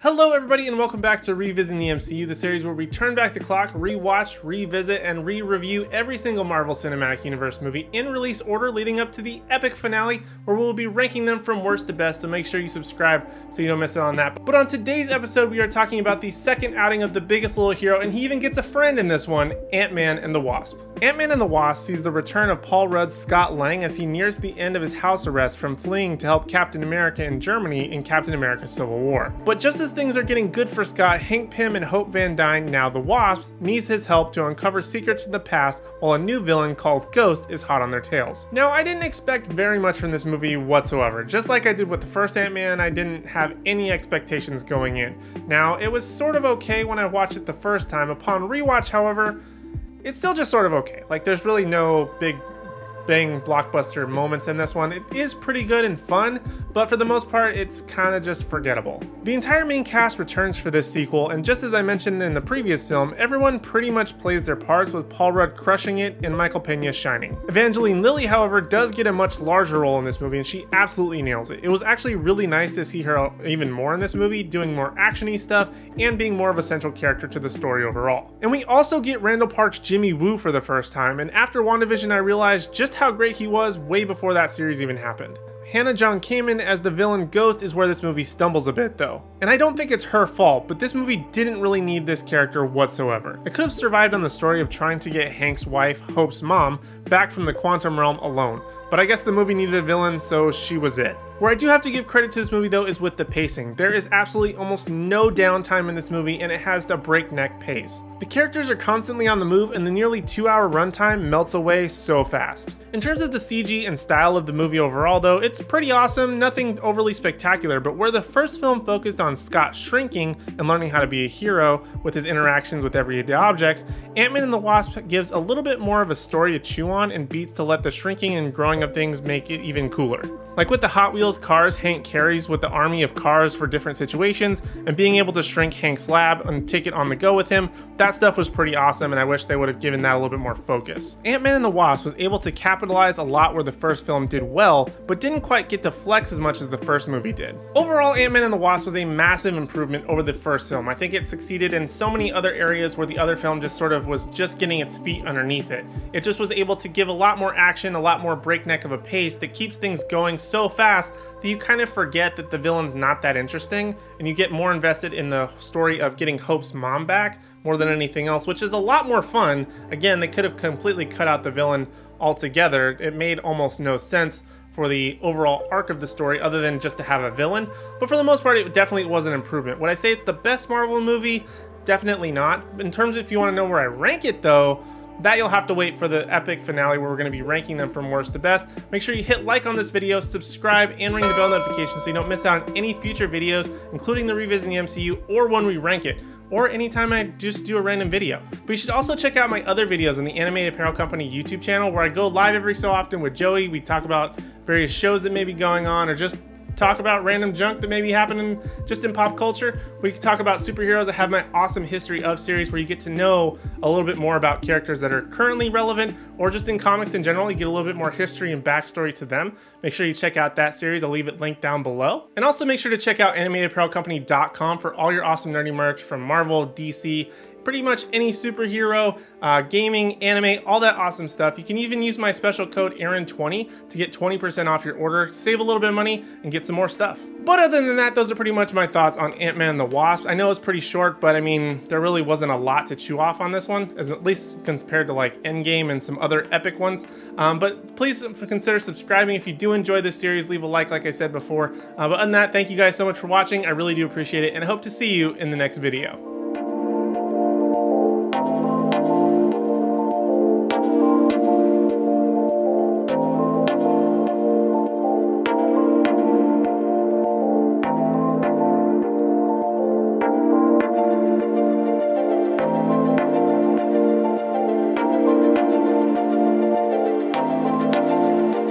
Hello everybody and welcome back to Revisiting the MCU, the series where we turn back the clock, rewatch, revisit, and re-review every single Marvel Cinematic Universe movie in release order leading up to the epic finale where we'll be ranking them from worst to best, so make sure you subscribe so you don't miss out on that. But on today's episode we are talking about the second outing of the biggest little hero, and he even gets a friend in this one, Ant-Man and the Wasp. Ant-Man and the Wasp sees the return of Paul Rudd's Scott Lang as he nears the end of his house arrest from fleeing to help Captain America in Germany in Captain America Civil War. But just as things are getting good for Scott, Hank Pym and Hope Van Dyne, now the Wasp, needs his help to uncover secrets from the past while a new villain called Ghost is hot on their tails. Now, I didn't expect very much from this movie whatsoever. Just like I did with the first Ant-Man, I didn't have any expectations going in. Now, it was sort of okay when I watched it the first time. Upon rewatch, however, it's still just sort of okay. Like, there's really no big bang blockbuster moments in this one. It is pretty good and fun, but for the most part, it's kind of just forgettable. The entire main cast returns for this sequel, and just as I mentioned in the previous film, everyone pretty much plays their parts, with Paul Rudd crushing it and Michael Pena shining. Evangeline Lilly, however, does get a much larger role in this movie, and she absolutely nails it. It was actually really nice to see her even more in this movie, doing more action-y stuff and being more of a central character to the story overall. And we also get Randall Park's Jimmy Woo for the first time, and after WandaVision I realized just how great he was way before that series even happened. Hannah John Kamen as the villain Ghost is where this movie stumbles a bit though. And I don't think it's her fault, but this movie didn't really need this character whatsoever. It could have survived on the story of trying to get Hank's wife, Hope's mom, back from the quantum realm alone. But I guess the movie needed a villain, so she was it. Where I do have to give credit to this movie though is with the pacing. There is absolutely almost no downtime in this movie, and it has a breakneck pace. The characters are constantly on the move, and the nearly 2-hour runtime melts away so fast. In terms of the CG and style of the movie overall though, it's pretty awesome, nothing overly spectacular, but where the first film focused on Scott shrinking and learning how to be a hero with his interactions with everyday objects, Ant-Man and the Wasp gives a little bit more of a story to chew on and beats to let the shrinking and growing of things make it even cooler. Like with the Hot Wheels cars Hank carries with the army of cars for different situations, and being able to shrink Hank's lab and take it on the go with him, that stuff was pretty awesome, and I wish they would have given that a little bit more focus. Ant-Man and the Wasp was able to capitalize a lot where the first film did well, but didn't quite get to flex as much as the first movie did. Overall, Ant-Man and the Wasp was a massive improvement over the first film. I think it succeeded in so many other areas where the other film just sort of was just getting its feet underneath it. It just was able to give a lot more action, a lot more breakneck of a pace that keeps things going so fast that you kind of forget that the villain's not that interesting, and you get more invested in the story of getting Hope's mom back more than anything else, which is a lot more fun. Again, they could have completely cut out the villain altogether. It made almost no sense for the overall arc of the story other than just to have a villain, but for the most part it definitely was an improvement. Would I say it's the best Marvel movie? Definitely not. In terms of if you want to know where I rank it though, that you'll have to wait for the epic finale where we're going to be ranking them from worst to best. Make sure you hit like on this video, subscribe, and ring the bell notification so you don't miss out on any future videos, including the Revisiting the MCU or when we rank it, or anytime I just do a random video. But you should also check out my other videos on the Animated Apparel Company YouTube channel, where I go live every so often with Joey. We talk about various shows that may be going on, or just talk about random junk that may be happening just in pop culture. We can talk about superheroes. I have my awesome History of series where you get to know a little bit more about characters that are currently relevant, or just in comics in general, you get a little bit more history and backstory to them. Make sure you check out that series. I'll leave it linked down below. And also make sure to check out animatedapparelcompany.com for all your awesome nerdy merch from Marvel, DC, pretty much any superhero, gaming, anime, all that awesome stuff. You can even use my special code Aaron20 to get 20% off your order, save a little bit of money, and get some more stuff. But other than that, those are pretty much my thoughts on Ant-Man and the Wasp. I know it's pretty short, but I mean, there really wasn't a lot to chew off on this one, at least compared to like Endgame and some other epic ones. But please consider subscribing if you do enjoy this series. Leave a like I said before. But other than that, thank you guys so much for watching. I really do appreciate it, and I hope to see you in the next video.